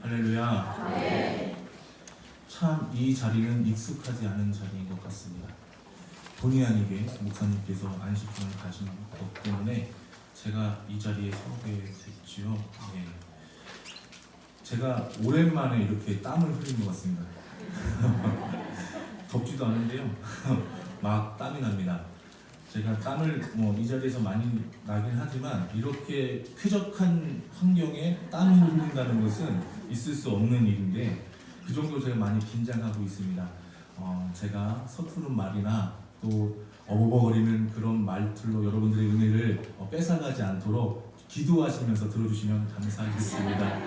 할렐루야. 네. 참 이 자리는 익숙하지 않은 자리인 것 같습니다. 본의 아니게 목사님께서 안식년을 가신 것 때문에 제가 이 자리에 서게 됐지요. 네. 제가 오랜만에 이렇게 땀을 흘린 것 같습니다. 덥지도 않은데요. 막 땀이 납니다. 제가 땀을 이 자리에서 많이 나긴 하지만 이렇게 쾌적한 환경에 땀을 흘린다는 것은 있을 수 없는 일인데 그 정도로 제가 많이 긴장하고 있습니다. 제가 서투른 말이나 또 어버버거리는 그런 말투로 여러분들의 은혜를 뺏어가지 않도록 기도하시면서 들어주시면 감사하겠습니다.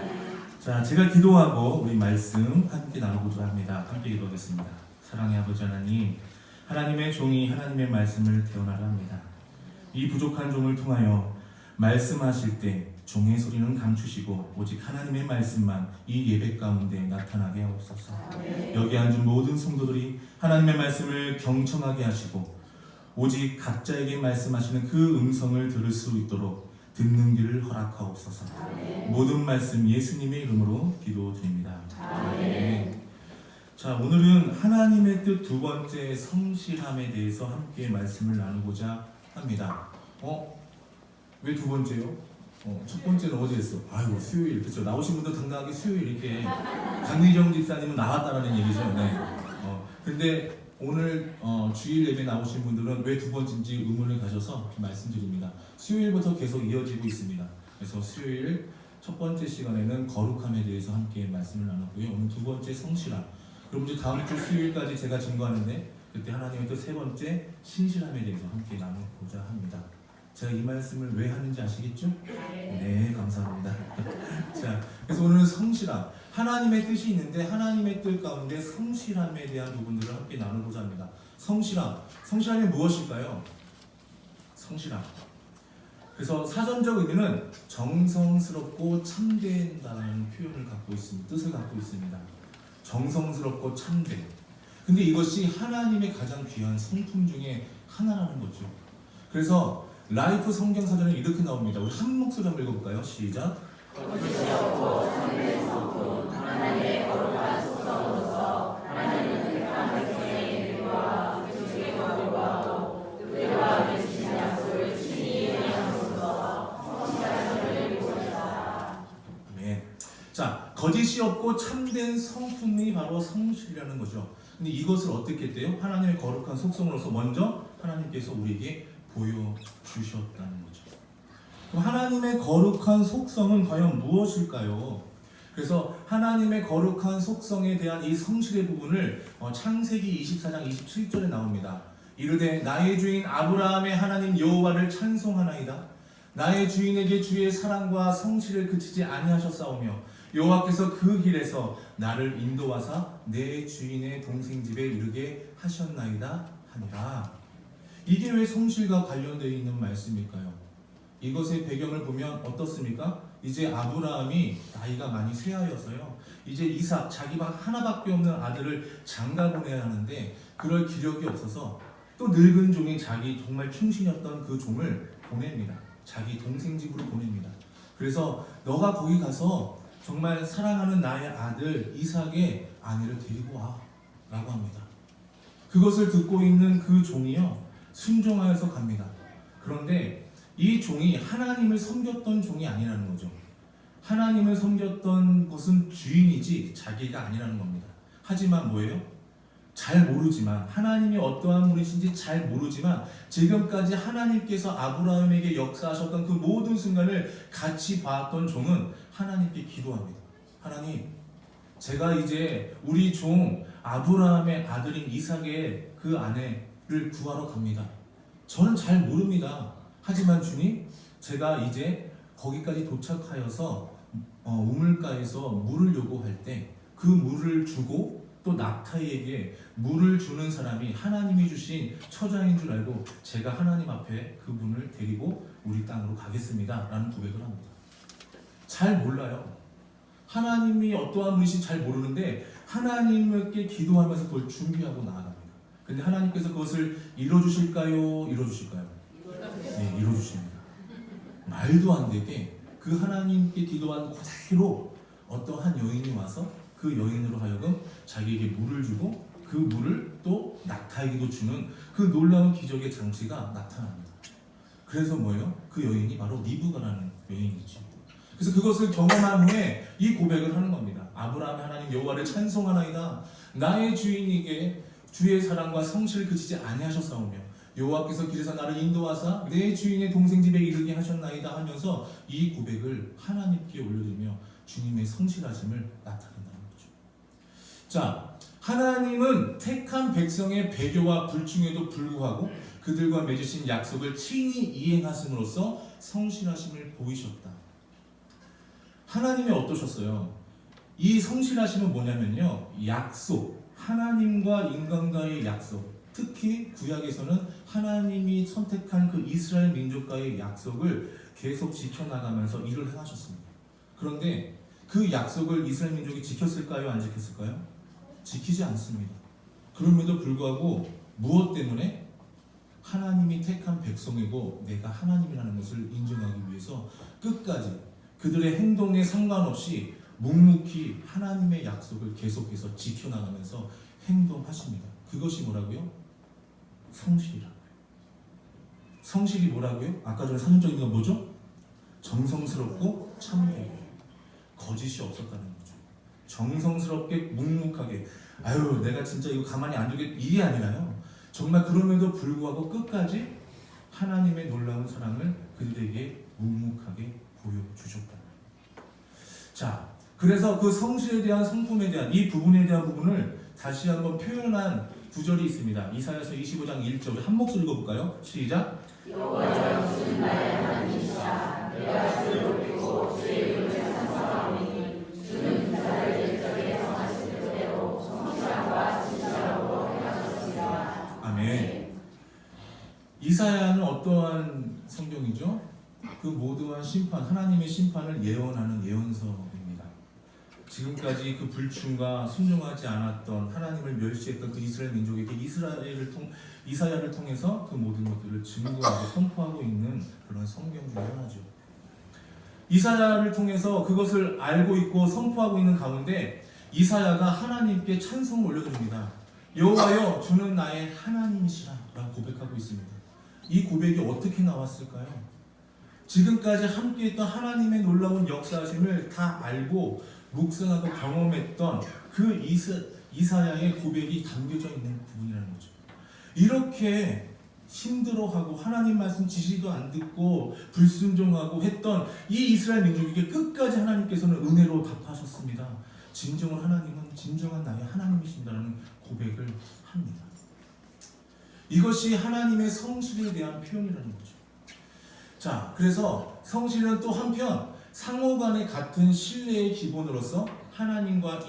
자, 제가 기도하고 우리 말씀 함께 나누고자 합니다. 함께 기도하겠습니다. 사랑의 아버지 하나님, 하나님의 종이 하나님의 말씀을 대언하려 합니다. 이 부족한 종을 통하여 말씀하실 때 종의 소리는 감추시고 오직 하나님의 말씀만 이 예배 가운데 나타나게 하옵소서. 여기 앉은 모든 성도들이 하나님의 말씀을 경청하게 하시고 오직 각자에게 말씀하시는 그 음성을 들을 수 있도록 듣는 길을 허락하옵소서. 모든 말씀 예수님의 이름으로 기도드립니다. 아멘. 자, 오늘은 하나님의 뜻 두 번째 성실함에 대해서 함께 말씀을 나누고자 합니다. 왜 두 번째요? 첫 번째는 어디였어? 아이고, 수요일. 그렇죠. 나오신 분들 당당하게 수요일 이렇게 강의정 집사님은 나왔다라는 얘기죠. 네. 근데 오늘 주일 예배 나오신 분들은 왜 두 번째인지 의문을 가져서 말씀드립니다. 수요일부터 계속 이어지고 있습니다. 그래서 수요일 첫 번째 시간에는 거룩함에 대해서 함께 말씀을 나눴고요. 오늘 두 번째 성실함. 그럼 이제 다음 주 수요일까지 제가 증거하는데 그때 하나님의 또 세 번째 신실함에 대해서 함께 나누고자 합니다. 제가 이 말씀을 왜 하는지 아시겠죠? 네, 감사합니다. 자, 그래서 오늘은 성실함. 하나님의 뜻이 있는데 하나님의 뜻 가운데 성실함에 대한 부분들을 함께 나누고자 합니다. 성실함. 성실함이 무엇일까요? 성실함. 그래서 사전적 의미는 정성스럽고 참된다는 표현을 갖고 있습니다. 뜻을 갖고 있습니다. 정성스럽고 참된. 근데 이것이 하나님의 가장 귀한 성품 중에 하나라는 거죠. 그래서 라이프 성경사전에 이렇게 나옵니다. 우리 한 목소리 한번 읽어볼까요? 시작. 거짓이었고 참된 성품 하나님의 거룩한 속성으로서 하나님은 택한 백성의 일과 그들의 거룩하고 그들과 맺으신 약속을 친히 이행함으로써 성실하심을 이루었다. 아멘. 자, 거짓이 없고 참된 성품이 바로 성실이라는 거죠. 근데 이것을 어떻게 했대요? 하나님의 거룩한 속성으로서 먼저 하나님께서 우리에게 보여주셨다는 거죠. 그럼 하나님의 거룩한 속성은 과연 무엇일까요? 그래서 하나님의 거룩한 속성에 대한 이 성실의 부분을 창세기 24장 27절에 나옵니다. 이르되 나의 주인 아브라함의 하나님 여호와를 찬송하나이다. 나의 주인에게 주의 사랑과 성실을 그치지 아니하셨사오며 여호와께서 그 길에서 나를 인도하사 내 주인의 동생 집에 이르게 하셨나이다 하니라. 이게 왜 성실과 관련되어 있는 말씀일까요? 이것의 배경을 보면 어떻습니까? 이제 아브라함이 나이가 많이 쇠하여서요. 이제 이삭, 자기 하나밖에 없는 아들을 장가 보내야 하는데 그럴 기력이 없어서 또 늙은 종이 자기 정말 충신이었던 그 종을 보냅니다. 자기 동생 집으로 보냅니다. 그래서 너가 거기 가서 정말 사랑하는 나의 아들 이삭의 아내를 데리고 와 라고 합니다. 그것을 듣고 있는 그 종이요 순종하여서 갑니다. 그런데 이 종이 하나님을 섬겼던 종이 아니라는 거죠. 하나님을 섬겼던 것은 주인이지 자기가 아니라는 겁니다. 하지만 뭐예요? 잘 모르지만 하나님이 어떠한 분이신지 잘 모르지만 지금까지 하나님께서 아브라함에게 역사하셨던 그 모든 순간을 같이 봤던 종은 하나님께 기도합니다. 하나님, 제가 이제 우리 종 아브라함의 아들인 이삭의 그 아내를 구하러 갑니다. 저는 잘 모릅니다. 하지만 주님, 제가 이제 거기까지 도착하여서 우물가에서 물을 요구할 때 그 물을 주고 또 낙타에게 물을 주는 사람이 하나님이 주신 처자인 줄 알고 제가 하나님 앞에 그분을 데리고 우리 땅으로 가겠습니다 라는 고백을 합니다. 잘 몰라요. 하나님이 어떠한 분이신지 잘 모르는데 하나님께 기도하면서 그걸 준비하고 나아갑니다. 근데 하나님께서 그것을 이뤄주실까요? 이뤄주실까요? 네, 이뤄주십니다. 말도 안 되게 그 하나님께 기도한 그대로 어떠한 여인이 와서 그 여인으로 하여금 자기에게 물을 주고 그 물을 또 낙타에게도 주는 그 놀라운 기적의 장치가 나타납니다. 그래서 뭐예요? 그 여인이 바로 리브가라는 여인이죠. 그래서 그것을 경험한 후에 이 고백을 하는 겁니다. 아브라함 하나님 여호와를 찬송하나이다. 나의 주인에게 주의 사랑과 성실을 그치지 아니하셨사오며 여호와께서 길에서 나를 인도하사 내 주인의 동생 집에 이르게 하셨나이다 하면서 이 고백을 하나님께 올려드리며 주님의 성실하심을 나타낸다는 거죠. 자, 하나님은 택한 백성의 배교와 불충에도 불구하고 그들과 맺으신 약속을 친히 이행하심으로써 성실하심을 보이셨다. 하나님이 어떠셨어요? 이 성실하심은 뭐냐면요, 약속, 하나님과 인간과의 약속, 특히 구약에서는 하나님이 선택한 그 이스라엘 민족과의 약속을 계속 지켜나가면서 일을 행하셨습니다. 그런데 그 약속을 이스라엘 민족이 지켰을까요? 안 지켰을까요? 지키지 않습니다. 그럼에도 불구하고 무엇 때문에? 하나님이 택한 백성이고 내가 하나님이라는 것을 인정하기 위해서 끝까지 그들의 행동에 상관없이 묵묵히 하나님의 약속을 계속해서 지켜나가면서 행동하십니다. 그것이 뭐라고요? 성실이라고요. 성실이 뭐라고요? 아까 전에 사전적인 건 뭐죠? 정성스럽고 참되게, 거짓이 없었다는 거죠. 정성스럽게 묵묵하게, 아유 내가 진짜 이거 가만히 안 두겠, 이게 아니라요, 정말 그럼에도 불구하고 끝까지 하나님의 놀라운 사랑을 그들에게 묵묵하게 보여주셨다. 자, 그래서 그 성실에 대한 성품에 대한 이 부분에 대한 부분을 다시 한번 표현한 구절이 있습니다. 이사야서 25장 1절 한 목소리 읽어볼까요? 시작. 여호와여 주는 나의 하나님이시라. 내가 주를 높이고 주의 이름을 찬송하오니 주는 그자를 옛적에 정하신 그대로 성실함과 진실함으로 행하셨습니다. 아멘. 이사야는 어떠한 성경이죠? 그 모두한 심판, 하나님의 심판을 예언하는 예언서입니다. 지금까지 그 불충과 순종하지 않았던, 하나님을 멸시했던 그 이스라엘 민족에게 이사야를 통해서 그 모든 것들을 증거하고 선포하고 있는 그런 성경 중에 하나죠. 이사야를 통해서 그것을 알고 있고 선포하고 있는 가운데 이사야가 하나님께 찬송을 올려드립니다. 여호와여 주는 나의 하나님이시라 라고 고백하고 있습니다. 이 고백이 어떻게 나왔을까요? 지금까지 함께했던 하나님의 놀라운 역사하심을 다 알고 묵상하고 경험했던 그 이사야의 고백이 담겨져 있는 부분이라는 거죠. 이렇게 힘들어하고 하나님 말씀 지시도 안 듣고 불순종하고 했던 이 이스라엘 민족에게 끝까지 하나님께서는 은혜로 답하셨습니다. 진정한 하나님은 진정한 나의 하나님이신다는 고백을 합니다. 이것이 하나님의 성실에 대한 표현이라는 거죠. 자, 그래서 성실은 또 한편 상호간의 같은 신뢰의 기본으로서 하나님과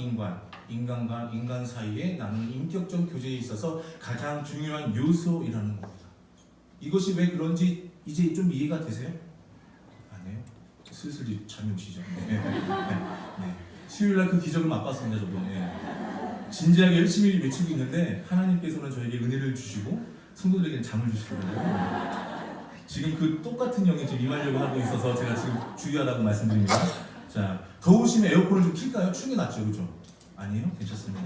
인간과 인간 사이에 나누는 인격적 교제에 있어서 가장 중요한 요소이라는 겁니다. 이것이 왜 그런지 이제 좀 이해가 되세요? 아니에요? 슬슬 잠이 오시죠? 네. 수요일날 그 기적을 맛봤습니다, 저도. 진지하게 열심히 외치고 있는데 하나님께서는 저에게 은혜를 주시고 성도들에게는 잠을 주시더라고요. 지금 그 똑같은 영이 지금 임하려고 하고 있어서 제가 지금 주의하라고 말씀드립니다. 자, 더우시면 에어컨을 좀 킬까요? 추운 게 낫죠, 그죠? 아니에요? 괜찮습니다.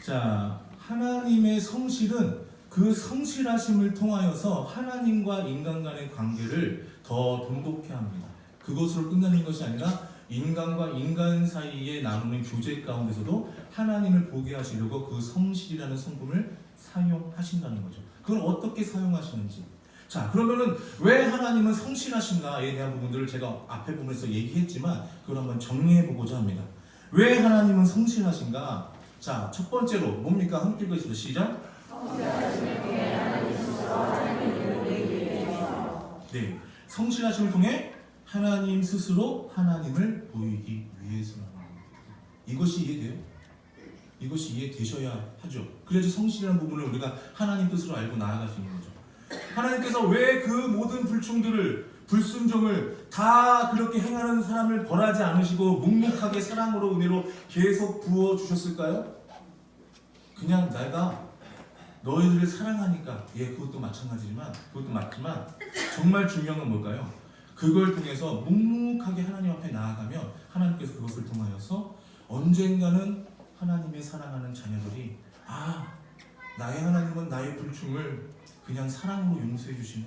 자, 하나님의 성실은 그 성실하심을 통하여서 하나님과 인간 간의 관계를 더 돈독해 합니다. 그것으로 끝나는 것이 아니라 인간과 인간 사이에 나누는 교제 가운데서도 하나님을 보게 하시려고 그 성실이라는 성품을 사용하신다는 거죠. 그걸 어떻게 사용하시는지. 자, 그러면은 왜 하나님은 성실하신가에 대한 부분들을 제가 앞에 부분에서 얘기했지만 그걸 한번 정리해보고자 합니다. 왜 하나님은 성실하신가? 자, 첫 번째로 뭡니까? 함께 읽으시죠. 시작. 네, 성실하심을 통해 하나님 스스로 하나님을 보이기 위해서라는 겁니다. 이것이 이해돼요? 이것이 이해되셔야 하죠. 그래야지 성실이라는 부분을 우리가 하나님 뜻으로 알고 나아갈 수 있는 거죠. 하나님께서 왜 그 모든 불충들을, 불순종을 다 그렇게 행하는 사람을 벌하지 않으시고 묵묵하게 사랑으로 은혜로 계속 부어주셨을까요? 그냥 내가 너희들을 사랑하니까. 그것도 마찬가지지만 그것도 맞지만 정말 중요한 건 뭘까요? 그걸 통해서 묵묵하게 하나님 앞에 나아가면 하나님께서 그것을 통하여서 언젠가는 하나님의 사랑하는 자녀들이 나의 하나님은 나의 불충을 그냥 사랑으로 용서해 주시네.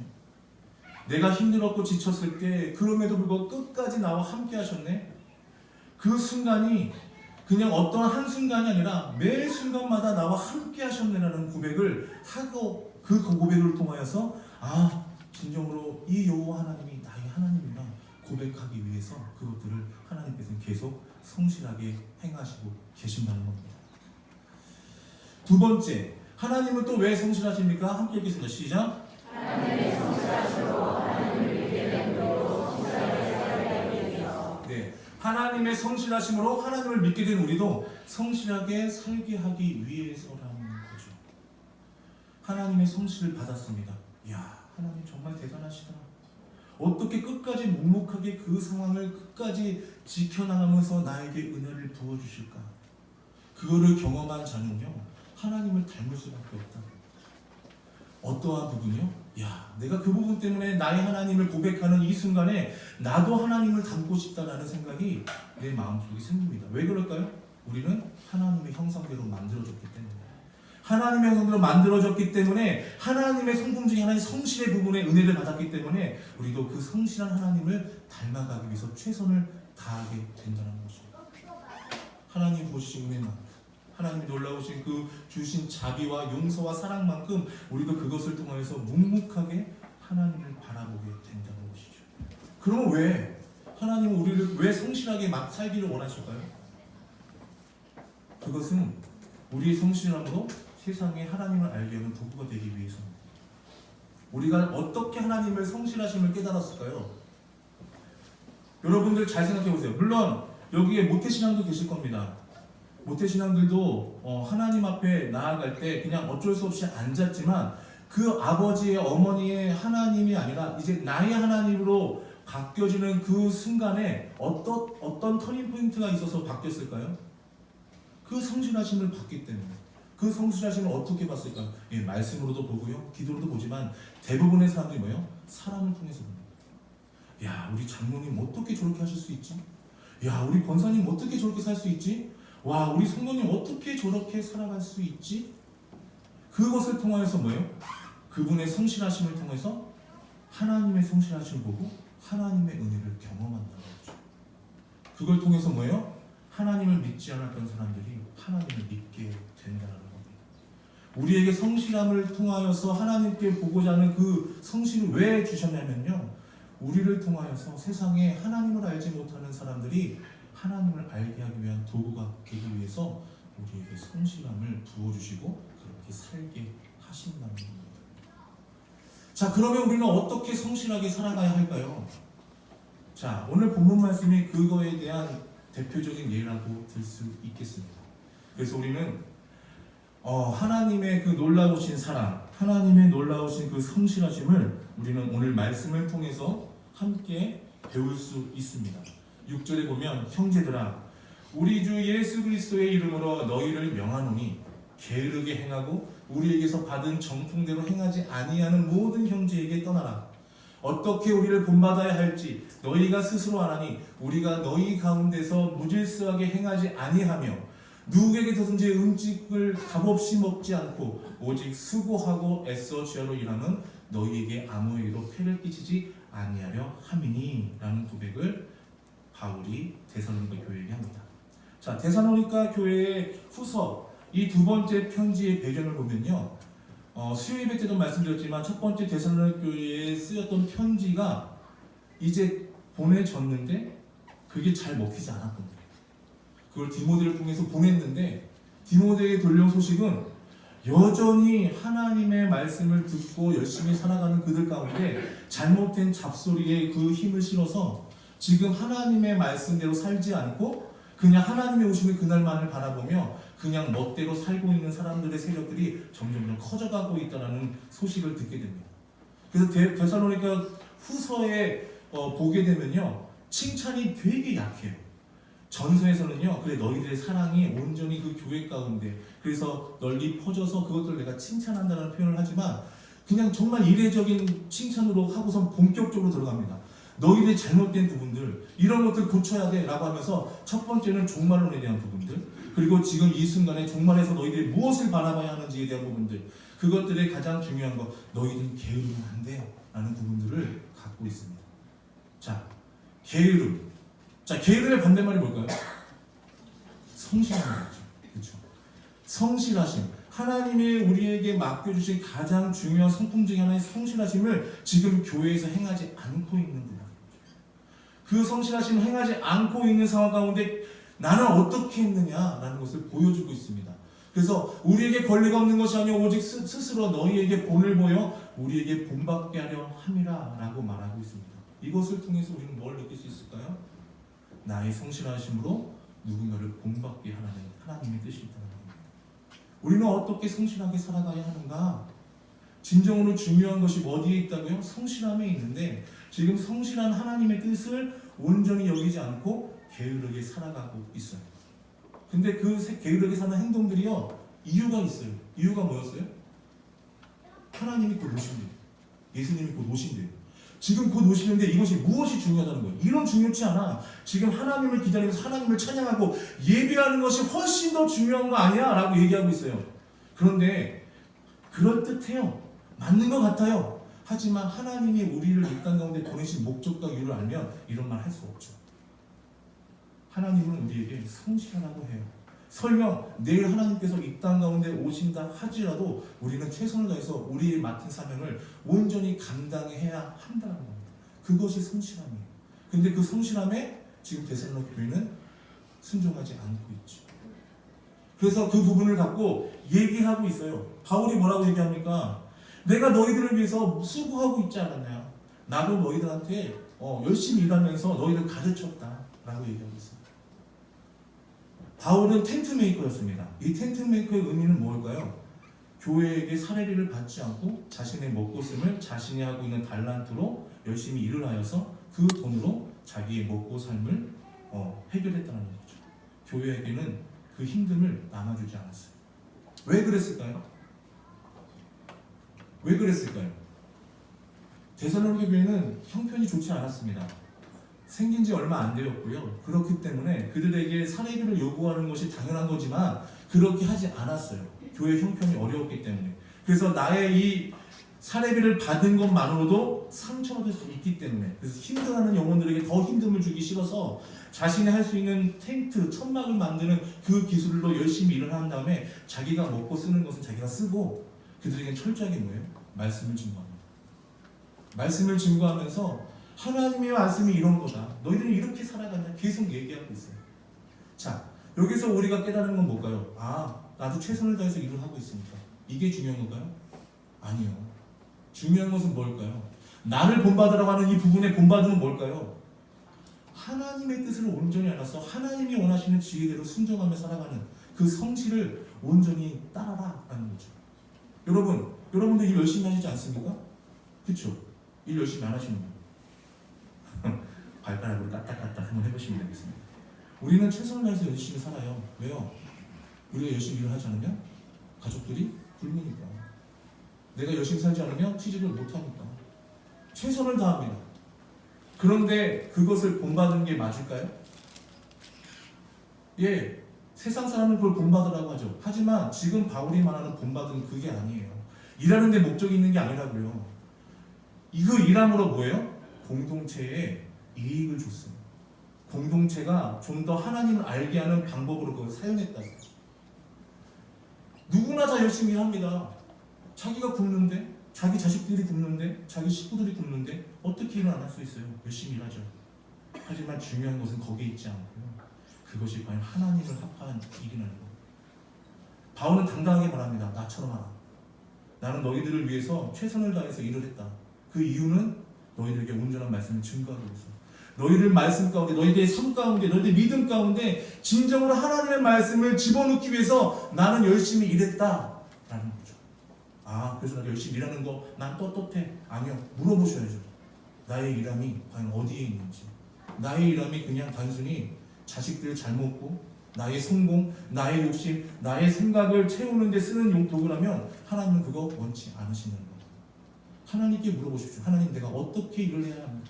내가 힘들었고 지쳤을 때 그럼에도 불구하고 끝까지 나와 함께 하셨네. 그 순간이 그냥 어떤 한순간이 아니라 매 순간마다 나와 함께 하셨네라는 고백을 하고 그 고백을 통하여서 진정으로 이 여호와 하나님이 나의 하나님이라 고백하기 위해서 그것들을 하나님께서는 계속 성실하게 행하시고 계신다는 겁니다. 두 번째, 하나님은 또 왜 성실하십니까? 함께 읽겠습니다. 시작. 하나님의 성실하시고 하나님을 믿게 된 우리도 성실하게 살아야 되며. 네, 하나님의 성실하심으로 하나님을 믿게 된 우리도 성실하게 살게 하기 위해서라는 거죠. 하나님의 성실을 받았습니다. 이야, 하나님 정말 대단하시다. 어떻게 끝까지 묵묵하게 그 상황을 끝까지 지켜나가면서 나에게 은혜를 부어주실까? 그거를 경험한 자는요, 하나님을 닮을 수밖에 없다. 어떠한 부분이요? 내가 그 부분 때문에 나의 하나님을 고백하는 이 순간에 나도 하나님을 닮고 싶다라는 생각이 내 마음속에 생깁니다. 왜 그럴까요? 우리는 하나님의 형상대로 만들어졌기 때문에. 하나님의 형상대로 만들어졌기 때문에 하나님의 성품 중에 하나의 성실의 부분에 은혜를 받았기 때문에 우리도 그 성실한 하나님을 닮아가기 위해서 최선을 다하게 된다는 것입니다. 하나님 보시신 은혜만큼, 하나님이 놀라우신 그 주신 자비와 용서와 사랑만큼 우리도 그것을 통해서 묵묵하게 하나님을 바라보게 된다는 것이죠. 그러면 왜 하나님은 우리를 왜 성실하게 막 살기를 원하실까요? 그것은 우리의 성실함으로 세상에 하나님을 알게 하는 도구가 되기 위해서입니다. 우리가 어떻게 하나님을 성실하심을 깨달았을까요? 여러분들 잘 생각해 보세요. 물론 여기에 모태신앙도 계실 겁니다. 모태신앙들도 하나님 앞에 나아갈 때 그냥 어쩔 수 없이 앉았지만 그 아버지의 어머니의 하나님이 아니라 이제 나의 하나님으로 바뀌어지는 그 순간에 어떤 터닝 포인트가 있어서 바뀌었을까요? 그 성실하심을 봤기 때문에. 그 성실하심을 어떻게 봤을까요? 말씀으로도 보고요, 기도로도 보지만 대부분의 사람들이 뭐예요? 사람을 통해서 봅니다. 우리 장로님 어떻게 저렇게 하실 수 있지? 우리 권사님 어떻게 저렇게 살 수 있지? 우리 성도님 어떻게 저렇게 살아갈 수 있지? 그것을 통하여서 뭐예요? 그분의 성실하심을 통해서 하나님의 성실하심을 보고 하나님의 은혜를 경험한다는 거죠. 그걸 통해서 뭐예요? 하나님을 믿지 않았던 사람들이 하나님을 믿게 된다는 겁니다. 우리에게 성실함을 통하여서 하나님께 보고자 하는 그 성실을 왜 주셨냐면요, 우리를 통하여서 세상에 하나님을 알지 못하는 사람들이 하나님을 알게 하기 위한 도구가 되기 위해서 우리에게 성실함을 부어주시고 그렇게 살게 하신다는 겁니다. 자, 그러면 우리는 어떻게 성실하게 살아가야 할까요? 자, 오늘 본문 말씀이 그거에 대한 대표적인 예라고 들 수 있겠습니다. 그래서 우리는 하나님의 그 놀라우신 사랑, 하나님의 놀라우신 그 성실하심을 우리는 오늘 말씀을 통해서 함께 배울 수 있습니다. 6절에 보면 형제들아 우리 주 예수 그리스도의 이름으로 너희를 명하노니 게으르게 행하고 우리에게서 받은 정통대로 행하지 아니하는 모든 형제에게 떠나라. 어떻게 우리를 본받아야 할지 너희가 스스로 아나니 우리가 너희 가운데서 무질서하게 행하지 아니하며 누구에게서든지 음식을 값없이 먹지 않고 오직 수고하고 애써 주야로 일하는 너희에게 아무에게도 폐를 끼치지 아니하려 함이니 라는 고백을 바울이 데살로니가 교회에게 합니다. 자, 데살로니가 교회의 후서 이 두 번째 편지의 배경을 보면요, 수요 예배 때도 말씀드렸지만 첫 번째 데살로니가 교회에 쓰였던 편지가 이제 보내졌는데 그게 잘 먹히지 않았던 거예요. 그걸 디모데를 통해서 보냈는데 디모데에게 돌려온 소식은 여전히 하나님의 말씀을 듣고 열심히 살아가는 그들 가운데 잘못된 잡소리에 그 힘을 실어서 지금 하나님의 말씀대로 살지 않고 그냥 하나님의 오시는 그날만을 바라보며 그냥 멋대로 살고 있는 사람들의 세력들이 점점 커져가고 있다는 소식을 듣게 됩니다. 그래서 데살로니가 후서에 보게 되면요, 칭찬이 되게 약해요. 전서에서는요, 그래 너희들의 사랑이 온전히 그 교회 가운데 그래서 널리 퍼져서 그것들을 내가 칭찬한다는 표현을 하지만 그냥 정말 이례적인 칭찬으로 하고선 본격적으로 들어갑니다. 너희들이 잘못된 부분들, 이런 것들 고쳐야 돼 라고 하면서 첫 번째는 종말론에 대한 부분들, 그리고 지금 이 순간에 종말에서 너희들이 무엇을 바라봐야 하는지에 대한 부분들, 그것들의 가장 중요한 거, 너희들은 게으르면 안 돼 라는 부분들을 갖고 있습니다. 자, 게으름. 자, 게으름의 반대말이 뭘까요? 성실함인 거죠. 그렇죠? 성실하심. 하나님이 우리에게 맡겨주신 가장 중요한 성품 중에 하나의 성실하심을 지금 교회에서 행하지 않고 있는 부분입니다. 그 성실하심을 행하지 않고 있는 상황 가운데 나는 어떻게 했느냐라는 것을 보여주고 있습니다. 그래서 우리에게 권리가 없는 것이 아니요 오직 스스로 너희에게 본을 보여 우리에게 본받게 하려 함이라 라고 말하고 있습니다. 이것을 통해서 우리는 뭘 느낄 수 있을까요? 나의 성실하심으로 누군가를 본받게 하는 하나님의 뜻이 있다는 겁니다. 우리는 어떻게 성실하게 살아가야 하는가? 진정으로 중요한 것이 어디에 있다고요? 성실함에 있는데 지금 성실한 하나님의 뜻을 온전히 여기지 않고 게으르게 살아가고 있어요. 근데 그 게으르게 사는 행동들이요 이유가 있어요. 이유가 뭐였어요? 하나님이 곧 오신대요. 예수님이 곧 오신대요. 지금 곧 오시는데 이것이 무엇이 중요하다는 거예요? 이런 중요치 않아. 지금 하나님을 기다리면서 하나님을 찬양하고 예배하는 것이 훨씬 더 중요한 거 아니야? 라고 얘기하고 있어요. 그런데 그럴듯해요. 맞는 것 같아요. 하지만 하나님이 우리를 이 땅 가운데 보내신 목적과 이유를 알면 이런 말 할 수 없죠. 하나님은 우리에게 성실하라고 해요. 설령 내일 하나님께서 이 땅 가운데 오신다 하지라도 우리는 최선을 다해서 우리의 맡은 사명을 온전히 감당해야 한다는 겁니다. 그것이 성실함이에요. 근데 그 성실함에 지금 데살로니가 교회는 순종하지 않고 있죠. 그래서 그 부분을 갖고 얘기하고 있어요. 바울이 뭐라고 얘기합니까? 내가 너희들을 위해서 수고하고 있지 않았냐? 나도 너희들한테 열심히 일하면서 너희를 가르쳤다 라고 얘기하고 있습니다. 바울은 텐트 메이커였습니다. 이 텐트 메이커의 의미는 뭘까요? 교회에게 사례비를 받지 않고 자신의 먹고씀을 자신이 하고 있는 달란트로 열심히 일을 하여서 그 돈으로 자기의 먹고 삶을 해결했다는 거죠. 교회에게는 그 힘듦을 나눠주지 않았어요. 왜 그랬을까요? 왜 그랬을까요? 데살로니가 교회는 형편이 좋지 않았습니다. 생긴 지 얼마 안 되었고요. 그렇기 때문에 그들에게 사례비를 요구하는 것이 당연한 거지만 그렇게 하지 않았어요. 교회 형편이 어려웠기 때문에. 그래서 나의 이 사례비를 받은 것만으로도 상처가 될 수 있기 때문에, 그래서 힘들어하는 영혼들에게 더 힘듦을 주기 싫어서 자신이 할 수 있는 텐트, 천막을 만드는 그 기술로 열심히 일을 한 다음에 자기가 먹고 쓰는 것은 자기가 쓰고 그들에게 철저하게 뭐예요? 말씀을 증거합니다. 말씀을 증거하면서 하나님의 말씀이 이런 거다. 너희들은 이렇게 살아간다. 계속 얘기하고 있어요. 자, 여기서 우리가 깨달은 건 뭘까요? 아, 나도 최선을 다해서 일을 하고 있으니까. 이게 중요한 건가요? 아니요. 중요한 것은 뭘까요? 나를 본받으라고 하는 이 부분의 본받음은 뭘까요? 하나님의 뜻을 온전히 알아서 하나님이 원하시는 지혜대로 순종하며 살아가는 그 성실을 온전히 따라라 라는 거죠. 여러분들 일 열심히 하시지 않습니까? 그렇죠? 일 열심히 안 하시는 거예요. 발가락으로 까딱까딱 한번 해보시면 되겠습니다. 우리는 최선을 다해서 열심히 살아요. 왜요? 우리가 열심히 일을 하지 않으면 가족들이 굶으니까. 내가 열심히 살지 않으면 취직을 못하니까. 최선을 다합니다. 그런데 그것을 본받는 게 맞을까요? 예, 세상 사람은 그걸 본받으라고 하죠. 하지만 지금 바울이 말하는 본받은 그게 아니에요. 일하는 데 목적이 있는 게 아니라고요. 그 일함으로 뭐예요? 공동체에 이익을 줬습니다. 공동체가 좀 더 하나님을 알게 하는 방법으로 그걸 사용했다. 누구나 다 열심히 합니다. 자기가 굶는데, 자기 자식들이 굶는데, 자기 식구들이 굶는데 어떻게 일을 안 할 수 있어요? 열심히 일하죠. 하지만 중요한 것은 거기에 있지 않고요. 그것이 과연 하나님을 합한 일이라는 것. 바울은 당당하게 말합니다. 나처럼 하라. 나는 너희들을 위해서 최선을 다해서 일을 했다. 그 이유는 너희들에게 온전한 말씀을 증거하기 위해서. 너희들 말씀 가운데, 너희들의 삶 가운데, 너희들의 믿음 가운데 진정으로 하나님의 말씀을 집어넣기 위해서 나는 열심히 일했다 라는 거죠. 아, 그래서 나 열심히 일하는 거 난 떳떳해? 아니요. 물어보셔야죠. 나의 일함이 과연 어디에 있는지. 나의 일함이 그냥 단순히 자식들 잘 먹고 나의 성공, 나의 욕심, 나의 생각을 채우는 데 쓰는 도구라면 하나님은 그거 원치 않으시는 겁니다. 하나님께 물어보십시오. 하나님, 내가 어떻게 일을 해야 합니까?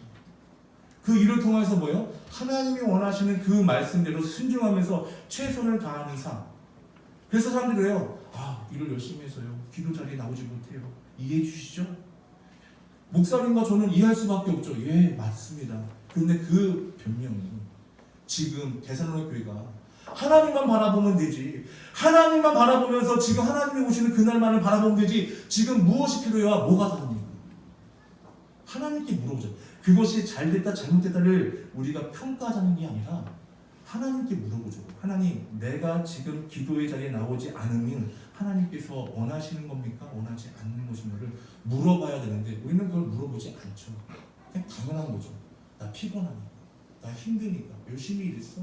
그 일을 통해서 뭐예요? 하나님이 원하시는 그 말씀대로 순종하면서 최선을 다하는 삶. 그래서 사람들이 그래요. 일을 열심히 해서요. 기도 자리에 나오지 못해요. 이해해 주시죠? 목사님과 저는 이해할 수밖에 없죠. 예, 맞습니다. 근데 그 변명이 지금 데살로니가 교회가 하나님만 바라보면 되지. 하나님만 바라보면서 지금 하나님이 오시는 그날만을 바라보면 되지. 지금 무엇이 필요해야 뭐가 다릅니까? 하나님께 물어보죠. 그것이 잘됐다 잘못됐다를 우리가 평가하자는 게 아니라 하나님께 물어보죠. 하나님, 내가 지금 기도의 자리에 나오지 않으면 하나님께서 원하시는 겁니까? 원하지 않는 것인가를 물어봐야 되는데 우리는 그걸 물어보지 않죠. 그냥 당연한 거죠. 나 피곤하니까, 나 힘드니까, 열심히 일했어.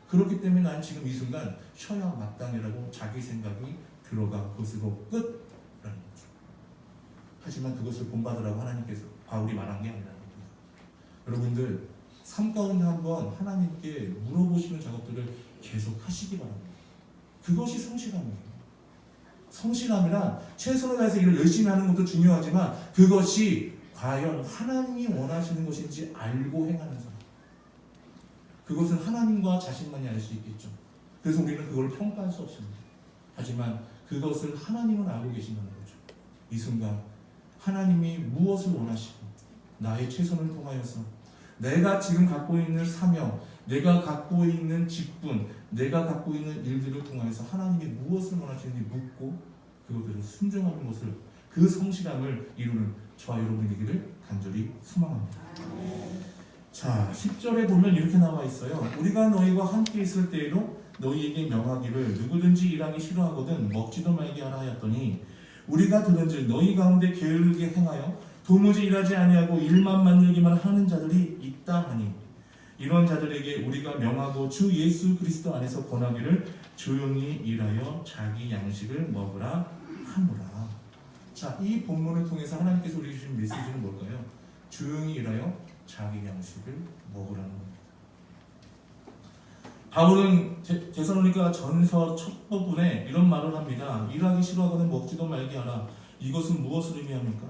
그렇기 때문에 난 지금 이 순간 쉬어야 마땅이라고 자기 생각이 들어가 그것으로 끝라는 거죠. 하지만 그것을 본받으라고 하나님께서 바울이 말한 게 아니라는 겁니다. 여러분들 삶 가운데 한번 하나님께 물어보시는 작업들을 계속 하시기 바랍니다. 그것이 성실함이에요. 성실함이란 최선을 다해서 일을 열심히 하는 것도 중요하지만 그것이 과연 하나님이 원하시는 것인지 알고 행하는 사람. 그것은 하나님과 자신만이 알 수 있겠죠. 그래서 우리는 그걸 평가할 수 없습니다. 하지만 그것을 하나님은 알고 계신다는 거죠. 이 순간 하나님이 무엇을 원하시고 나의 최선을 통하여서 내가 지금 갖고 있는 사명, 내가 갖고 있는 직분, 내가 갖고 있는 일들을 통하여서 하나님이 무엇을 원하시는지 묻고 그것들을 순종하는 것을, 그 성실함을 이루는 저와 여러분이 되기를 간절히 소망합니다. 자, 10절에 보면 이렇게 나와 있어요. 우리가 너희와 함께 있을 때에도 너희에게 명하기를 누구든지 일하기 싫어하거든 먹지도 말게 하라 하였더니 우리가 들은즉 너희 가운데 게으르게 행하여 도무지 일하지 아니하고 일만 만들기만 하는 자들이 있다 하니 이런 자들에게 우리가 명하고 주 예수 그리스도 안에서 권하기를 조용히 일하여 자기 양식을 먹으라 하노라. 자, 이 본문을 통해서 하나님께서 우리에게 주신 메시지는 뭘까요? 조용히 일하여 자기 양식을 먹으라는 겁니다. 바울은 데살로니가 전서 첫 부분에 이런 말을 합니다. 일하기 싫어하거든 먹지도 말게 하라. 이것은 무엇을 의미합니까?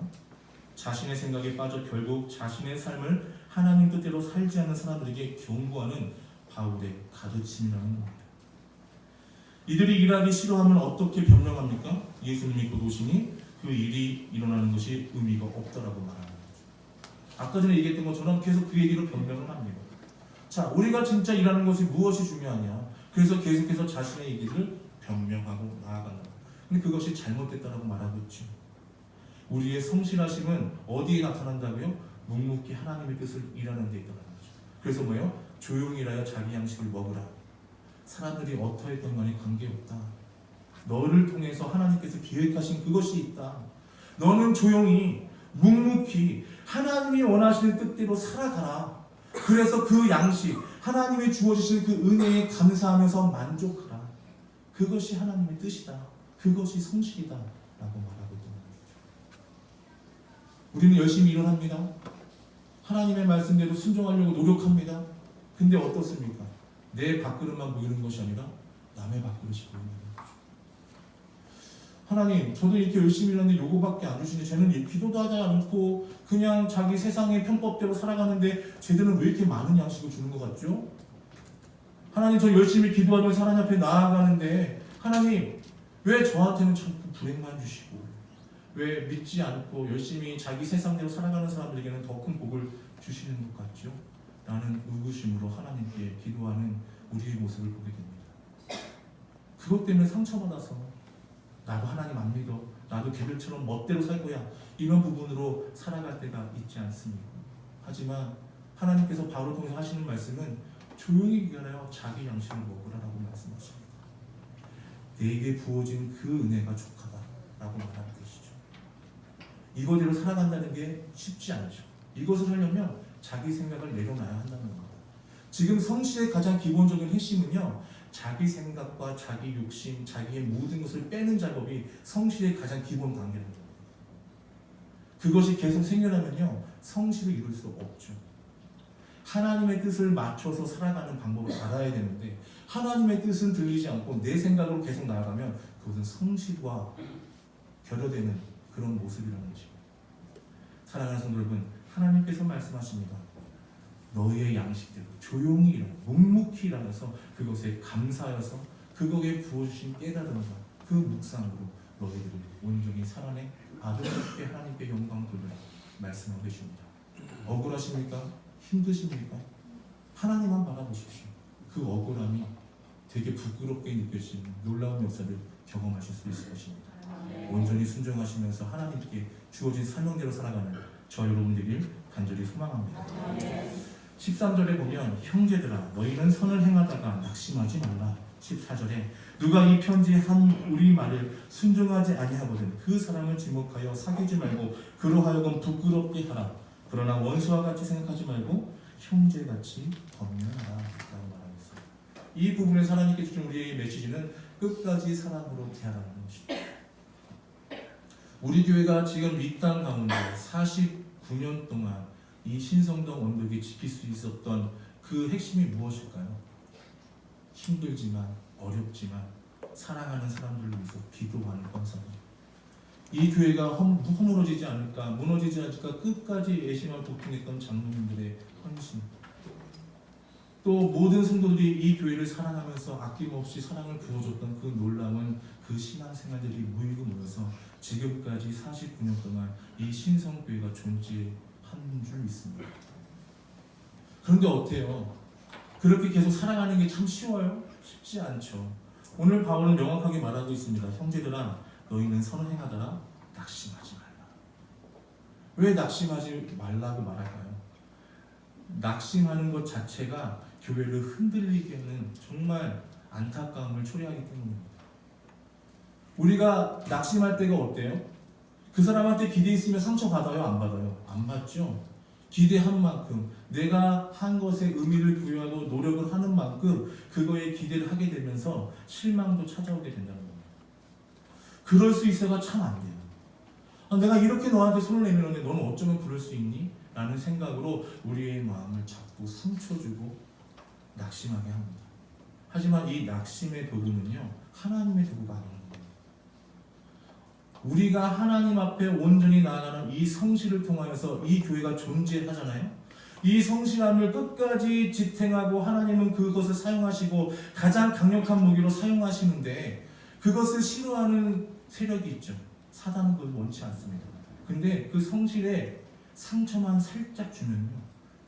자신의 생각에 빠져 결국 자신의 삶을 하나님 뜻대로 살지 않는 사람들에게 경고하는 바울의 가르침이라는 겁니다. 이들이 일하기 싫어하면 어떻게 변명합니까? 예수님이 곧 오시니 그 일이 일어나는 것이 의미가 없다라고 말하는 거죠. 아까 전에 얘기했던 것처럼 계속 그 얘기로 변명을 합니다. 자, 우리가 진짜 일하는 것이 무엇이 중요하냐? 그래서 계속해서 자신의 얘기를 변명하고 나아간다. 근데 그것이 잘못됐다라고 말하고 있죠. 우리의 성실하심은 어디에 나타난다고요? 묵묵히 하나님의 뜻을 일하는 데 있다는 거죠. 그래서 뭐예요? 조용히 일하여 자기 양식을 먹으라. 사람들이 어떠했던 간에 관계없다. 너를 통해서 하나님께서 계획하신 그것이 있다. 너는 조용히 묵묵히 하나님이 원하시는 뜻대로 살아가라. 그래서 그 양식, 하나님이 주어주신 그 은혜에 감사하면서 만족하라. 그것이 하나님의 뜻이다. 그것이 성실이다. 라고 말하고 있는 거죠. 우리는 열심히 일을 합니다. 하나님의 말씀대로 순종하려고 노력합니다. 근데 어떻습니까? 내 밥그릇만 보이는 것이 아니라 남의 밥그릇이 보이는 거죠. 하나님, 저도 이렇게 열심히 일하는데 요거밖에 안 주시네. 쟤는 기도도 하지 않고 그냥 자기 세상의 편법대로 살아가는데 쟤들은 왜 이렇게 많은 양식을 주는 것 같죠? 하나님, 저 열심히 기도하면서 하나님 앞에 나아가는데 하나님, 왜 저한테는 자꾸 불행만 주시고 왜 믿지 않고 열심히 자기 세상대로 살아가는 사람들에게는 더 큰 복을 주시는 것 같죠? 라는 의구심으로 하나님께 기도하는 우리의 모습을 보게 됩니다. 그것 때문에 상처받아서 나도 하나님 안 믿어, 나도 걔들처럼 멋대로 살 거야, 이런 부분으로 살아갈 때가 있지 않습니까? 하지만 하나님께서 바울을 통해서 하시는 말씀은 조용히 기다려 자기 양식을 먹으라라고 말씀하십니다. 내게 부어진 그 은혜가 족하다라고 말하는 것이죠. 이거대로 살아간다는 게 쉽지 않죠. 이것을 하려면 자기 생각을 내려놔야 한다는 겁니다. 지금 성실의 가장 기본적인 핵심은요, 자기 생각과 자기 욕심, 자기의 모든 것을 빼는 작업이 성실의 가장 기본 단계입니다. 그것이 계속 생겨나면요, 성실을 이룰 수 없죠. 하나님의 뜻을 맞춰서 살아가는 방법을 알아야 되는데 하나님의 뜻은 들리지 않고 내 생각으로 계속 나아가면 그것은 성실과 결여되는 그런 모습이라는 것입니다. 사랑하는 성도 여러분, 하나님께서 말씀하십니다. 너희의 양식대로 조용히 일하고 묵묵히 일하여서 그것에 감사하여서 그것에 부어주신 깨달음과 그 묵상으로 너희들을 온전히 살아내 아름답게 하나님께 영광 돌리라 말씀하고 계십니다. 억울하십니까? 힘드십니까? 하나님만 바라보십시오. 그 억울함이 되게 부끄럽게 느껴지는 놀라운 역사를 경험하실 수 있을 것입니다. 온전히 순종하시면서 하나님께 주어진 사명대로 살아가는 저 여러분들이 간절히 소망합니다. 13절에 보면 형제들아 너희는 선을 행하다가 낙심하지 말라. 14절에 누가 이 편지에 한 우리 말을 순종하지 아니하거든 그 사람을 지목하여 사귀지 말고 그로 하여금 부끄럽게 하라. 그러나 원수와 같이 생각하지 말고 형제같이 범면하라 라고 말하고 있습니다. 이 부분에서 하나님께 주신 우리의 메시지는 끝까지 사랑으로 대하라는 것입니다. 우리 교회가 지금 이 땅 가운데 49년 동안 이 신성동 언덕이 지킬 수 있었던 그 핵심이 무엇일까요? 힘들지만 어렵지만 사랑하는 사람들을 위해서 기도하는 건설입니다. 이 교회가 허물어지지 않을까 무너지지 않을까 끝까지 애심하고 고통했던 장로님들의 헌신, 또 모든 성도들이 이 교회를 사랑하면서 아낌없이 사랑을 부어줬던 그 놀라운 그 신앙생활들이 모이고 모여서 지금까지 49년 동안 이 신성교회가 존재한 줄 믿습니다. 그런데 어때요? 그렇게 계속 살아가는 게 참 쉬워요? 쉽지 않죠. 오늘 바울은 명확하게 말하고 있습니다. 형제들아 너희는 선을 행하더라 낙심하지 말라. 왜 낙심하지 말라고 말할까요? 낙심하는 것 자체가 교회를 흔들리게 하는 정말 안타까움을 초래하기 때문입니다. 우리가 낙심할 때가 어때요? 그 사람한테 기대했으면 상처받아요? 안 받아요? 안 받죠. 기대한 만큼 내가 한 것에 의미를 부여하고 노력을 하는 만큼 그거에 기대를 하게 되면서 실망도 찾아오게 된다는 겁니다. 그럴 수 있어가 참 안 돼요. 내가 이렇게 너한테 손을 내밀었는데 너는 어쩌면 그럴 수 있니? 라는 생각으로 우리의 마음을 자꾸 상처 주고 낙심하게 합니다. 하지만 이 낙심의 도구는요 하나님의 도구가 아닙니다. 우리가 하나님 앞에 온전히 나아가는 이 성실을 통하여서 이 교회가 존재하잖아요. 이 성실함을 끝까지 지탱하고 하나님은 그것을 사용하시고 가장 강력한 무기로 사용하시는데 그것을 싫어하는 세력이 있죠. 사단은 그걸 원치 않습니다. 근데 그 성실에 상처만 살짝 주면요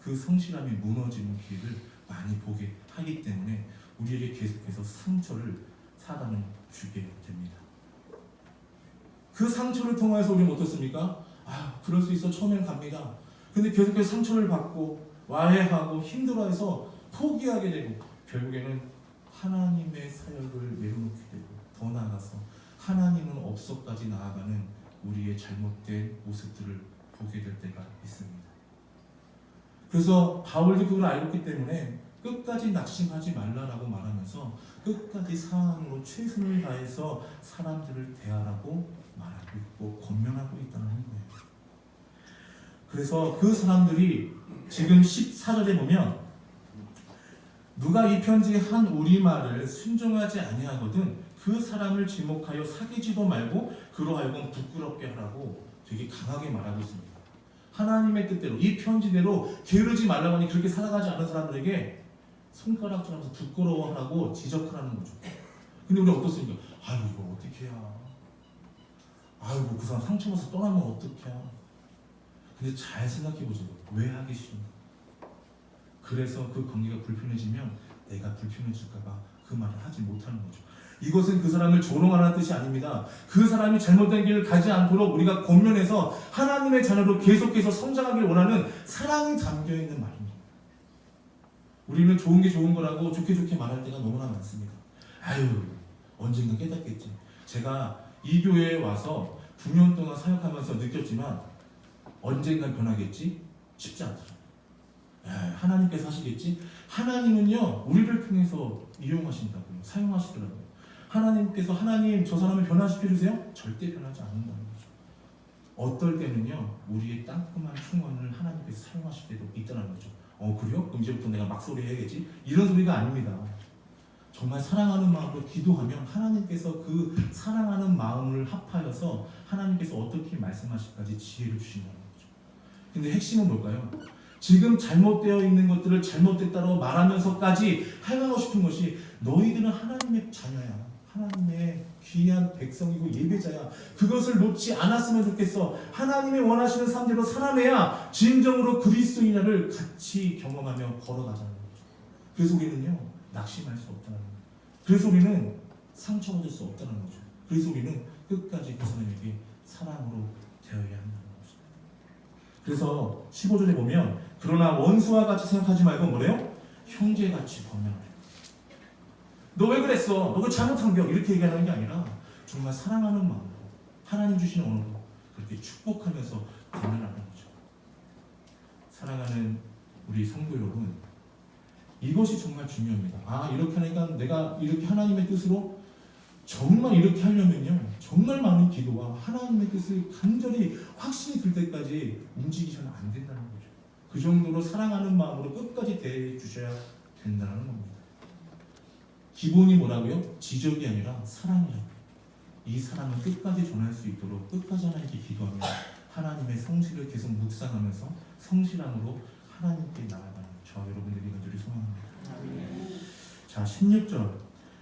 그 성실함이 무너지는 기회를 많이 보게 하기 때문에 우리에게 계속해서 상처를 사단은 주게 됩니다. 그 상처를 통해서 우리는 어떻습니까? 그럴 수 있어 처음에는 갑니다. 근데 계속해서 상처를 받고 와해하고 힘들어해서 포기하게 되고 결국에는 하나님의 사역을 내려놓게 되고 더 나아가서 하나님은 없어까지 나아가는 우리의 잘못된 모습들을 보게 될 때가 있습니다. 그래서 바울도 그걸 알고 있기 때문에 끝까지 낙심하지 말라라고 말하면서 끝까지 사랑으로 최선을 다해서 사람들을 대하라고 말하고 있고 권면하고 있다는 거예요. 그래서 그 사람들이 지금 14절에 보면 누가 이 편지에 한 우리말을 순종하지 아니하거든 그 사람을 지목하여 사귀지도 말고 그로 하여금 부끄럽게 하라고 되게 강하게 말하고 있습니다. 하나님의 뜻대로 이 편지대로 게으르지 말라고 하니 그렇게 살아가지 않은 사람들에게 손가락질하면서 부끄러워하라고 지적하라는 거죠. 근데 우리가 어떻습니까? 이거 어떻게 해야? 아이고 그 사람 상처받아서 떠나면 어떡해. 근데 잘 생각해보세요. 왜 하기 싫은가? 그래서 그 관계가 불편해지면 내가 불편해질까봐 그 말을 하지 못하는 거죠. 이것은 그 사람을 조롱하라는 뜻이 아닙니다. 그 사람이 잘못된 길을 가지 않도록 우리가 권면해서 하나님의 자녀로 계속해서 성장하길 원하는 사랑이 담겨있는 말입니다. 우리는 좋은 게 좋은 거라고 좋게 말할 때가 너무나 많습니다. 언젠가 깨닫겠지. 제가 이 교회에 와서 9년 동안 사역하면서 느꼈지만 언젠간 변하겠지? 쉽지 않더라고요. 하나님께서 하시겠지? 하나님은요 우리를 통해서 이용하신다고요. 사용하시더라고요. 하나님께서 하나님 저 사람을 변화시켜주세요? 절대 변하지 않는다는 거죠. 어떨 때는요 우리의 따끔한 충원을 하나님께서 사용하실 때도 있다는 거죠. 그래요? 그럼 이제부터 내가 막소리 해야겠지? 이런 소리가 아닙니다. 정말 사랑하는 마음으로 기도하면 하나님께서 그 사랑하는 마음을 합하여서 하나님께서 어떻게 말씀하실까지 지혜를 주신다는 거죠. 근데 핵심은 뭘까요? 지금 잘못되어 있는 것들을 잘못됐다고 말하면서까지 행하고 싶은 것이 너희들은 하나님의 자녀야. 하나님의 귀한 백성이고 예배자야. 그것을 놓지 않았으면 좋겠어. 하나님이 원하시는 삶대로 살아내야 진정으로 그리스도인을 같이 경험하며 걸어가자는 거죠. 그래서 우리는요, 낙심할 수 없다는 거예요. 그래서 우리는 상처받을 수 없다는 거죠. 그래서 우리는 끝까지 그 사람에게 사랑으로 되어야 한다는 거죠. 그래서 15절에 보면 그러나 원수와 같이 생각하지 말고 뭐래요? 형제같이 범행하라. 너 왜 그랬어? 너 왜 잘못한 겨? 이렇게 얘기하는 게 아니라 정말 사랑하는 마음으로 하나님 주시는 언어로 그렇게 축복하면서 범행하는 거죠. 사랑하는 우리 성도 여러분, 이것이 정말 중요합니다. 아, 이렇게 하니까 내가 이렇게 하나님의 뜻으로 정말 이렇게 하려면요, 정말 많은 기도와 하나님의 뜻을 간절히 확신이 들 때까지 움직이셔는 안 된다는 거죠. 그 정도로 사랑하는 마음으로 끝까지 대해 주셔야 된다는 겁니다. 기본이 뭐라고요? 지적이 아니라 사랑이라고. 이 사랑을 끝까지 전할 수 있도록 끝까지 하나님께 기도하며 하나님의 성실을 계속 묵상하면서 성실함으로 하나님께 나아가는 저 여러분들이 간절히 소망합니다. 자, 16절.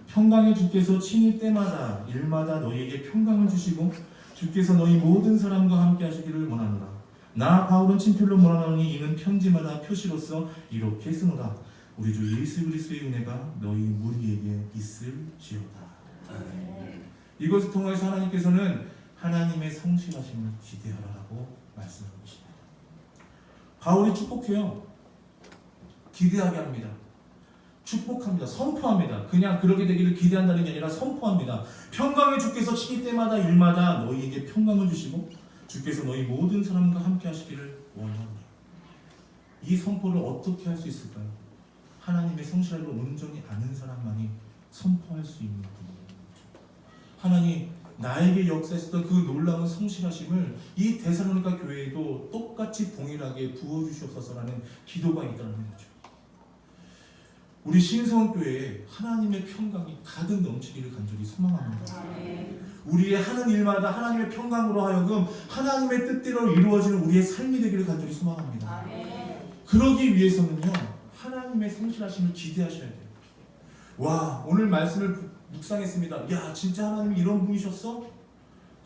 평강의 주께서 친히 때마다 일마다 너희에게 평강을 주시고 주께서 너희 모든 사람과 함께 하시기를 원하노라. 나 바울은 친필로 몰아넣으니 이는 편지마다 표시로서 이렇게 쓰노라. 우리 주 예수 그리스도의 은혜가 너희 무리에게 있을지어다. 이것을 통해서 하나님께서는 하나님의 성실하심을 기대하라고 말씀하고 계십니다. 바울이 축복해요. 기대하게 합니다. 축복합니다. 선포합니다. 그냥 그렇게 되기를 기대한다는 게 아니라 선포합니다. 평강의 주께서 친히 때마다 일마다 너희에게 평강을 주시고 주께서 너희 모든 사람과 함께 하시기를 원합니다. 이 선포를 어떻게 할 수 있을까요? 하나님의 성실함을 온전히 아는 사람만이 선포할 수 있는 분이에요. 하나님, 나에게 역사했던 그 놀라운 성실하심을 이 데살로니가 교회에도 똑같이 동일하게 부어주시옵소서라는 기도가 있다는 거죠. 우리 신성교회에 하나님의 평강이 가득 넘치기를 간절히 소망합니다. 우리의 하는 일마다 하나님의 평강으로 하여금 하나님의 뜻대로 이루어지는 우리의 삶이 되기를 간절히 소망합니다. 그러기 위해서는요, 하나님의 성실하심을 기대하셔야 돼요. 와, 오늘 말씀을 묵상했습니다. 야, 진짜 하나님이 이런 분이셨어?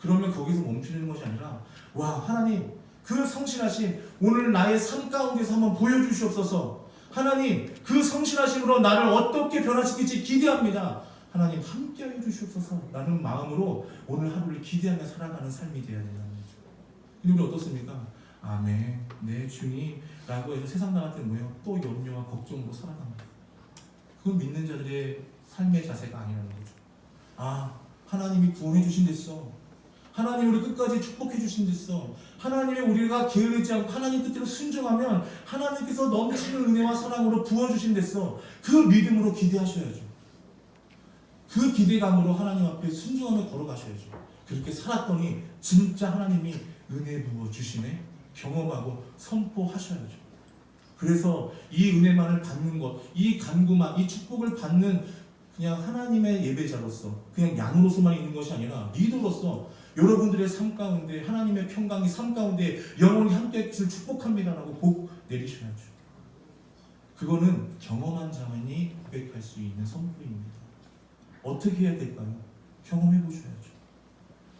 그러면 거기서 멈추는 것이 아니라, 와, 하나님 그 성실하심 오늘 나의 삶 가운데서 한번 보여주시옵소서. 하나님 그 성실하심으로 나를 어떻게 변화시킬지 기대합니다. 하나님 함께하여 주시옵소서 라는 마음으로 오늘 하루를 기대하며 살아가는 삶이 되어야 된다는 거죠. 근데 우리 어떻습니까? 아멘, 네 주님 라고 해서 세상 나갈 때 뭐예요? 또 염려와 걱정으로 살아갑니다. 그건 믿는 자들의 삶의 자세가 아니라는 거죠. 아, 하나님이 구원해 주신 데서, 하나님 우리 끝까지 축복해 주신 데서, 하나님의 우리가 게으르지 않고 하나님 뜻대로 순종하면 하나님께서 넘치는 은혜와 사랑으로 부어주신 데서 그 믿음으로 기대하셔야죠. 그 기대감으로 하나님 앞에 순종하며 걸어가셔야죠. 그렇게 살았더니 진짜 하나님이 은혜 부어주시네 경험하고 선포하셔야죠. 그래서 이 은혜만을 받는 것, 이 간구만, 이 축복을 받는 그냥 하나님의 예배자로서 그냥 양으로서만 있는 것이 아니라 리더로서 여러분들의 삶 가운데 하나님의 평강이 삶 가운데 영원히 함께 있을 축복합니다라고 복 내리셔야죠. 그거는 경험한 자만이 고백할 수 있는 선포입니다. 어떻게 해야 될까요? 경험해 보셔야죠.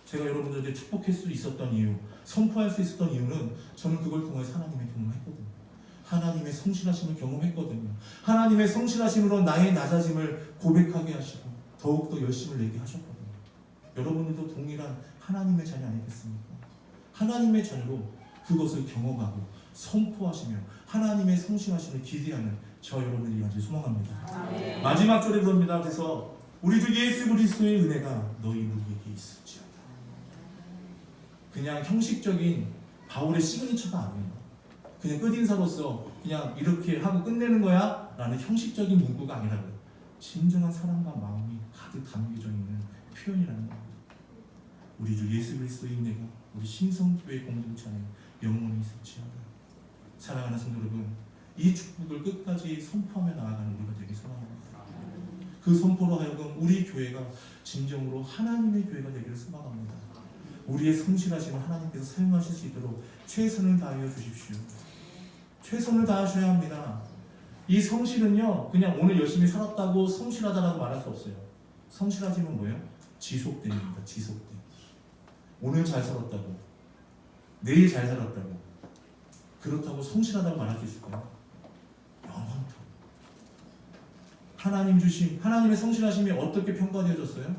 제가 여러분들에게 축복할 수 있었던 이유, 선포할 수 있었던 이유는 저는 그걸 통해서 하나님의 경험했거든요. 하나님의 성실하심을 경험했거든요. 하나님의 성실하심으로 나의 낮아짐을 고백하게 하시고 더욱더 열심을 내게 하셨거든요. 여러분들도 동일한 하나님의 자녀 아니겠습니까? 하나님의 자녀로 그것을 경험하고 선포하시며 하나님의 성실하심을 기대하는 저 여러분들이 아주 소망합니다. 마지막 절에 그럽니다. 그래서 우리 주 예수 그리스도의 은혜가 너희 우리에게 있을지어다. 그냥 형식적인 바울의 시그니처가 아니에요. 그냥 끝인사로서 그냥 이렇게 하고 끝내는 거야 라는 형식적인 문구가 아니라고요. 진정한 사랑과 마음이 가득 담겨져 있는 표현이라는 겁니다. 우리 주 예수 그리스도의 은혜가 우리 신성교회 공동체 안에 영원히 있을지어다. 사랑하는 성도 여러분, 이 축복을 끝까지 선포하며 나아가는 우리가 되기 소망합니다. 그 선포로 하여금 우리 교회가 진정으로 하나님의 교회가 되기를 소망합니다. 우리의 성실하심을 하나님께서 사용하실 수 있도록 최선을 다하여 주십시오. 최선을 다하셔야 합니다. 이 성실은요, 그냥 오늘 열심히 살았다고 성실하다라고 말할 수 없어요. 성실하지만 뭐예요? 지속됩니다. 지속됨. 오늘 잘 살았다고, 내일 잘 살았다고, 그렇다고 성실하다고 말할 수 있을까요? 영원토록. 하나님 주심, 하나님의 성실하심이 어떻게 평가되어졌어요?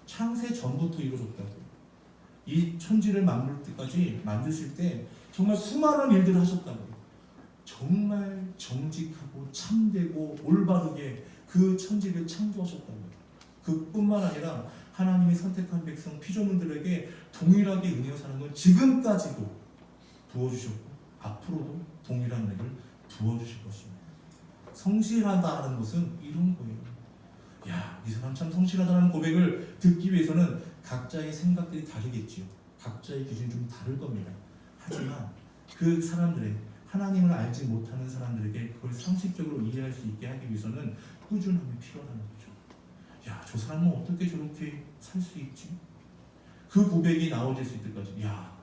창세 전부터 이루어졌다고. 이 천지를 만들 때까지 만드실 때 정말 수많은 일들을 하셨다고. 정말 정직하고 참되고 올바르게 그 천지를 창조하셨다고. 그뿐만 아니라 하나님이 선택한 백성 피조물들에게 동일하게 은혜와 사랑을 지금까지도 부어주셨고 앞으로도 동일한 은혜를 부어주실 것입니다. 성실하다는 것은 이런 거예요. 야, 이 사람 참 성실하다는 고백을 듣기 위해서는 각자의 생각들이 다르겠지요. 각자의 기준이 좀 다를 겁니다. 하지만 그 사람들의 하나님을 알지 못하는 사람들에게 그걸 상식적으로 이해할 수 있게 하기 위해서는 꾸준함이 필요하다는 거죠. 야, 저 사람은 어떻게 저렇게 살 수 있지? 그 고백이 나오질 수 있을까지. 야,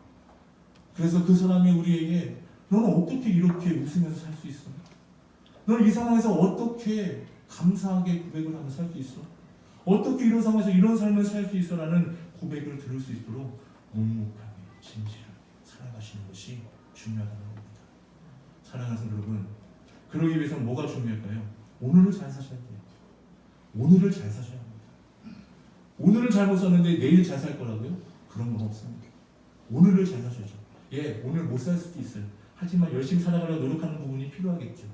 그래서 그 사람이 우리에게 너는 어떻게 이렇게 웃으면서 살 수 있어? 너는 이 상황에서 어떻게 감사하게 고백을 하면서 살 수 있어? 어떻게 이런 상황에서 이런 삶을 살 수 있어? 라는 고백을 들을 수 있도록 묵묵하게 진실하게 살아가시는 것이 중요하다는 겁니다. 사랑하는 여러분, 그러기 위해서는 뭐가 중요할까요? 오늘을 잘 사셔야 돼요. 오늘을 잘 사셔야 합니다. 오늘을 잘못 샀는데 내일 잘 살 거라고요? 그런 건 없습니다. 오늘을 잘 사셔야죠. 예, 오늘 못 살 수도 있어요. 하지만 열심히 살아가려고 노력하는 부분이 필요하겠죠.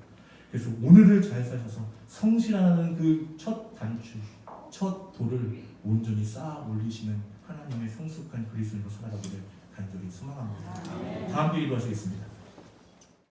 그래서 오늘을 잘 사셔서 성실하는 그 첫 단추, 첫 돌을 온전히 쌓아 올리시는 하나님의 성숙한 그리스도인으로 살아가기를 간절히 소망합니다. 다 함께 기도하시겠습니다.